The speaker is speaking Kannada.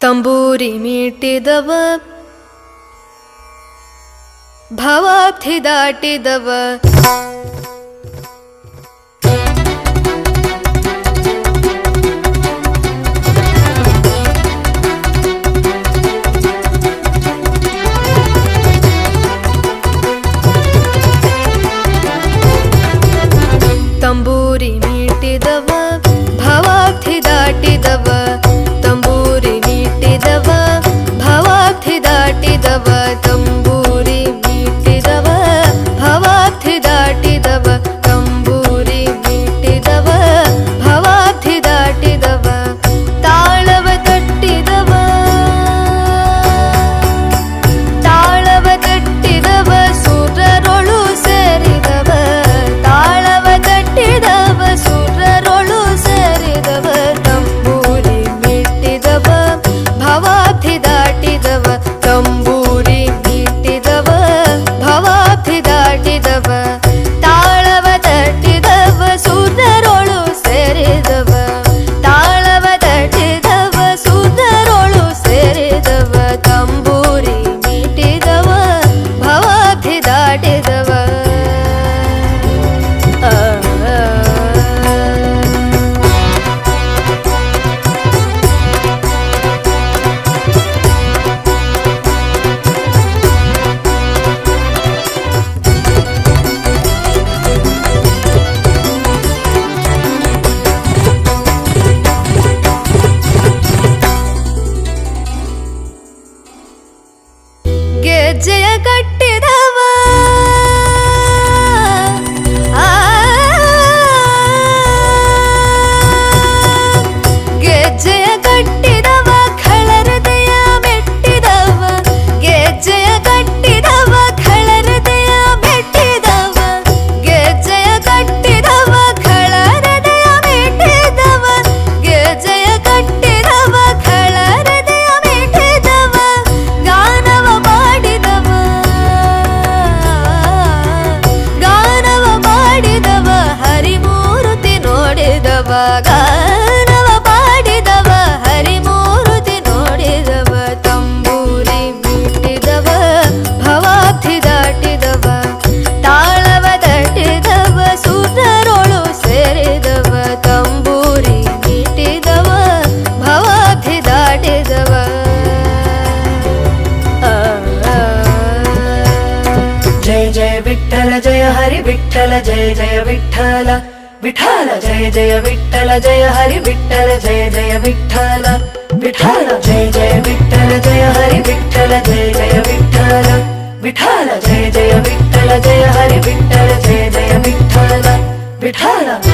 ತಂಬೂರಿ ಮೀಟಿದವ ಭವಾಬ್ಧಿ ದಾಟಿದವ ತಂಬೂರಿ ಮೀಟಿದವ ಭವಾಬ್ಧಿ ದಾಟಿದವ ತಂಬೂರಿ ಮೀಟಿದವ ಭವಾಬ್ಧಿ ದಾಟಿದವ ತಂಬೂರಿ ಮೀಟಿದವ ಭವಾಬ್ಧಿ ದಾಟಿದವ ತಂಬೂರಿ ಮೀಟಿದವ ಭವಾಬ್ಧಿ ದಾಟಿದವ ತಾಳವ ತಟ್ಟಿದವ ತಾಳವ ತಟ್ಟಿದವ ಸುರರೊಳು ಸೇರಿದವ ತಾಳವ ತಟ್ಟಿದವ ಸುರರೊಳು ಸೇರಿದವ ತಂಬೂರಿ ಮೀಟಿದವ ಭವಾಬ್ಧಿ ದಾಟಿದವ ತಂಬೂರಿ ಮೀಟಿದವ ಭವಾಬ್ಧಿ ದಾಟಿದವ ತಾಳವ ತಟ್ಟಿದವ ಸುರರೊಳು ಸೇರಿದವ ತಾಳವ ತಟ್ಟಿದವ ಸುರರೊಳು ಸೇರಿದವ ತಂಬೂರಿ ಮೀಟಿದವ ಭವಾಬ್ಧಿ ದಾಟಿದವ ಗೆಜ್ಜೆಯ ಕಟ್ಟಿದವ ಗೆಜ್ಜೆಯ ಕಟ್ಟಿದವ ಖಳರದೆಯ ಮೆಟ್ಟಿದವ ಗೆಜ್ಜೆಯ ಕಟ್ಟಿದವ ಖಳರದೆಯ ಮೆಟ್ಟಿದವ ಗೆಜ್ಜೆಯ ಕಟ್ಟಿದವ ಖಳರದೆಯ ಮೆಟ್ಟಿದವ ಗೆಜ್ಜೆಯ ಕಟ್ಟಿದವ ಖಳರದೆಯ ಮೆಟ್ಟಿದವ ಗಾನವ ಮಾಡಿದವ ಗಾನವ ಮಾಡಿದವ ಹರಿಮೂರ್ತಿ ನೋಡಿದವ ಗಾನವ ಮಾಡಿದವ ಹರಿಮೂರ್ತಿ ನೋಡಿದವ ತಂಬೂರಿ ಮೀಟಿದವ ಭವಾಬ್ಧಿ ದಾಟಿದವ ತಾಳವ ತಟ್ಟಿದವ ಸುರರೊಳು ಸೇರಿದವ ತಂಬೂರಿ ಮೀಟಿದವ ಭವಾಬ್ಧಿ ದಾಟಿದವ जय जय विठ्ठल जय हरि विठ्ठल जय जय विठ्ठल विठ्ठल जय जय विठ्ठल जय हरि विठ्ठल जय जय विठ्ठल विठ्ठल जय जय विठ्ठल जय हरि विठ्ठल जय जय विठ्ठल विठ्ठल जय जय विठ्ठल जय हरि विठ्ठल जय जय विठ्ठल विठ्ठल